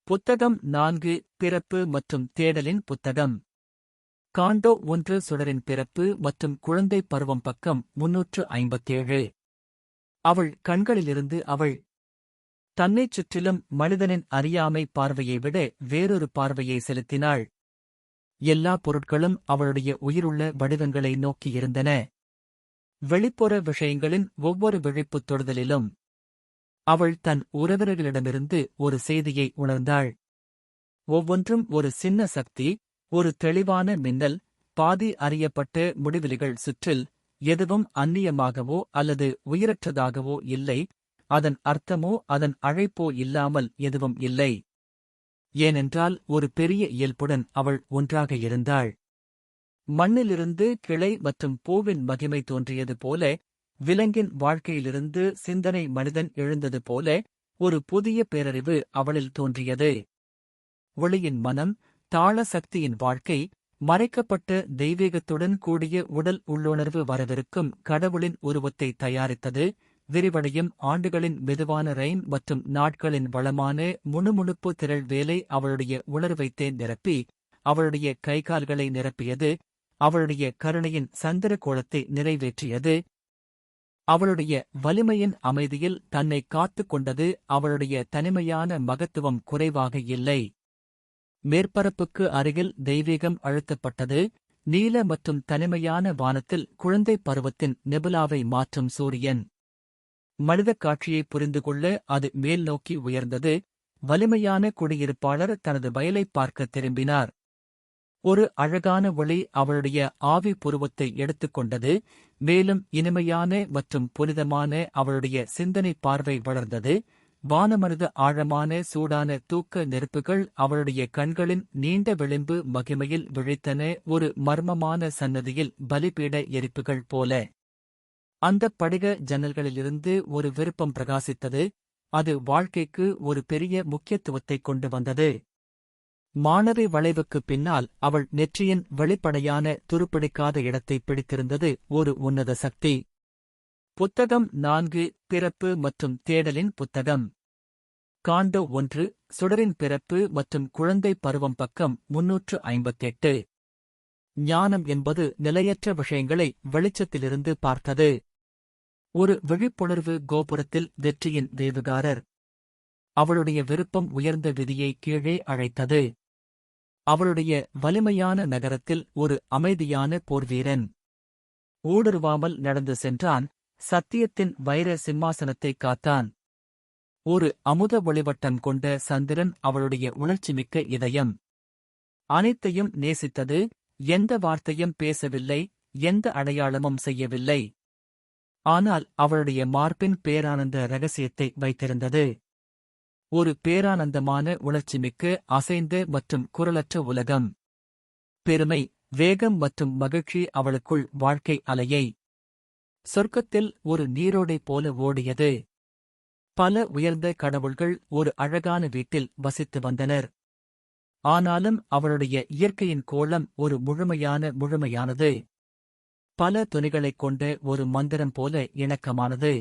புத்தகம் 4 பிறப்பு மற்றும் தேடலின் புத்தகம். காண்டோ 1 சுடரின் பிறப்பு மற்றும் குழந்தை பருவம் பக்கம் 357. அவள் கண்களிலிருந்து அவள் தன்னைச் சுற்றிலும் மனிதனின் அறியாமை பார்வையை விட வேறொரு பார்வையை செலுத்தினாள். எல்லா பொருட்களும் அவளுடைய உயிருள்ள வடிவங்களை நோக்கியிருந்தன. வெளிப்புற விஷயங்களின் ஒவ்வொரு விழிப்புத் தொடுதலிலும் அவள் தன் உறவினர்களிடமிருந்து ஒரு செய்தியை உணர்ந்தாள். ஒவ்வொன்றும் ஒரு சின்ன சக்தி, ஒரு தெளிவான மின்னல், பாதி அறியப்பட்ட முடிவிலிகள் சுற்றில். எதுவும் அந்நியமாகவோ அல்லது உயிரற்றதாகவோ இல்லை. அதன் அர்த்தமோ அதன் அழைப்போ இல்லாமல் எதுவும் இல்லை. ஏனென்றால் ஒரு பெரிய இயல்புடன் அவள் ஒன்றாக இருந்தாள். மண்ணிலிருந்து கிளை மற்றும் பூவின் மகிமை தோன்றியது போல, விலங்கின் வாழ்க்கையிலிருந்து சிந்தனை மனிதன் எழுந்தது போல, ஒரு புதிய பேரறிவு அவளில் தோன்றியது. ஒளியின் மனம், தாள சக்தியின் வாழ்க்கை, மறைக்கப்பட்ட தெய்வீகத்துடன் கூடிய உடல் உள்ளுணர்வு வரவிருக்கும் கடவுளின் உருவத்தை தயாரித்தது. விரிவடையும் ஆண்டுகளின் மெதுவான ரைம் மற்றும் நாட்களின் வளமான முணுமுணுப்பு திரள் வேலை அவளுடைய உணர்வைத்தே நிரப்பி, அவளுடைய கைகால்களை நிரப்பியது. அவளுடைய கருணையின் சந்திர கோலத்தை நிறைவேற்றியது. அவளுடைய வலிமையின் அமைதியில் தன்னை காத்துக் கொண்டது. அவளுடைய தனிமையான மகத்துவம் குறைவாக இல்லை. மேற்பரப்புக்கு அருகில் தெய்வீகம் அழுத்தப்பட்டது. நீல மற்றும் தனிமையான வானத்தில் குழந்தை பருவத்தின் நெபுலாவை மாற்றும் சூரியன். மனிதக் காட்சியை புரிந்து கொள்ள அது மேல் நோக்கி உயர்ந்தது. வலிமையான குடியிருப்பாளர் தனது வயலைப் பார்க்க திரும்பினார். ஒரு அழகான ஒளி அவளுடைய ஆவி புருவத்தை எடுத்துக்கொண்டது. மேலும் இனிமையான மற்றும் புனிதமான அவளுடைய சிந்தனை பார்வை வளர்ந்தது. வானமனித ஆழமான சூடான தூக்க நெருப்புகள் அவளுடைய கண்களின் நீண்ட விளிம்பு மகிமையில் விழித்தன, ஒரு மர்மமான சன்னதியில் பலிபீட எரிப்புகள் போல. அந்தப் படிக ஜன்னல்களிலிருந்து ஒரு விருப்பம் பிரகாசித்தது. அது வாழ்க்கைக்கு ஒரு பெரிய முக்கியத்துவத்தைக் கொண்டு வந்தது. மாணவி வளைவுக்குப் பின்னால் அவள் நெற்றியின் வெளிப்படையான துருப்பிடிக்காத இடத்தை பிடித்திருந்தது ஒரு உன்னத சக்தி. புத்தகம் 4 பிறப்பு மற்றும் தேடலின் புத்தகம். காண்டோ 1 சுடரின் பிறப்பு மற்றும் குழந்தை பருவம் பக்கம் 358. ஞானம் என்பது நிலையற்ற விஷயங்களை வெளிச்சத்திலிருந்து பார்த்தது. ஒரு விழிப்புணர்வு கோபுரத்தில் வெற்றியின் வேவுகாரர். அவளுடைய விருப்பம் உயர்ந்த விதியை கீழே அழைத்தது. அவளுடைய வலிமையான நகரத்தில் ஒரு அமைதியான போர்வீரன் ஊடுருவாமல் நடந்து சென்றான். சத்தியத்தின் வைர சிம்மாசனத்தைக் காத்தான். ஒரு அமுத ஒளிவட்டம் கொண்ட சந்திரன் அவளுடைய உணர்ச்சிமிக்க இதயம். அனைத்தையும் நேசித்தது. எந்த வார்த்தையும் பேசவில்லை, எந்த அடையாளமும் செய்யவில்லை. ஆனால் அவளுடைய மார்பின் பேரானந்த இரகசியத்தை வைத்திருந்தது. ஒரு பேரானந்தமான உணர்ச்சிமிக்க அசைந்த மற்றும் குரலற்ற உலகம். பெருமை, வேகம் மற்றும் மகிழ்ச்சி அவளுக்குள் வாழ்க்கை அலையை. சொர்க்கத்தில் ஒரு நீரோடை போல ஓடியது. பல உயர்ந்த கடவுள்கள் ஒரு அழகான வீட்டில் வசித்து வந்தனர். ஆனாலும் அவளுடைய இயற்கையின் கோலம் ஒரு முழுமையானது. பல துணிகளைக் கொண்ட ஒரு மந்திரம் போல இணக்கமானது.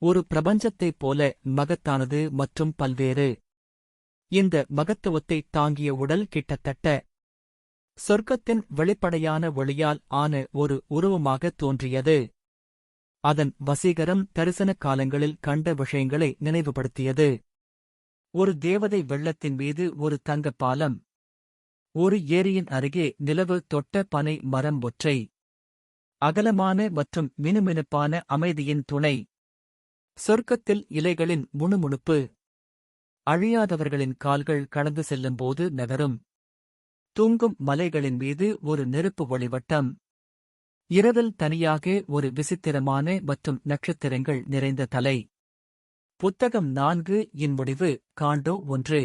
ஒரு பிரபஞ்சத்தைப் போல மகத்தானது மற்றும் பல்வேறு. இந்த மகத்துவத்தை தாங்கிய உடல் கிட்டத்தட்ட சொர்க்கத்தின் வெளிப்படையான ஒளியால் ஆன ஒரு உருவமாகத் தோன்றியது. அதன் வசீகரம் தரிசன காலங்களில் கண்ட விஷயங்களை நினைவுபடுத்தியது. ஒரு தேவதை வெள்ளத்தின் மீது ஒரு தங்கப் பாலம். ஒரு ஏரியின் அருகே நிலவு தொட்ட பனை மரம் ஒற்றை. அகலமான மற்றும் மினுமினுப்பான அமைதியின் துணை. சொர்க்கத்தில் இலைகளின் முணுமுணுப்பு. அழியாதவர்களின் கால்கள் கடந்து செல்லும்போது நகரும். தூங்கும் மலைகளின் மீது ஒரு நெருப்பு ஒளிவட்டம். இரவில் தனியாக ஒரு விசித்திரமான மற்றும் நட்சத்திரங்கள் நிறைந்த தலை. புத்தகம் 4 இன் முடிவு. காண்டோ 1.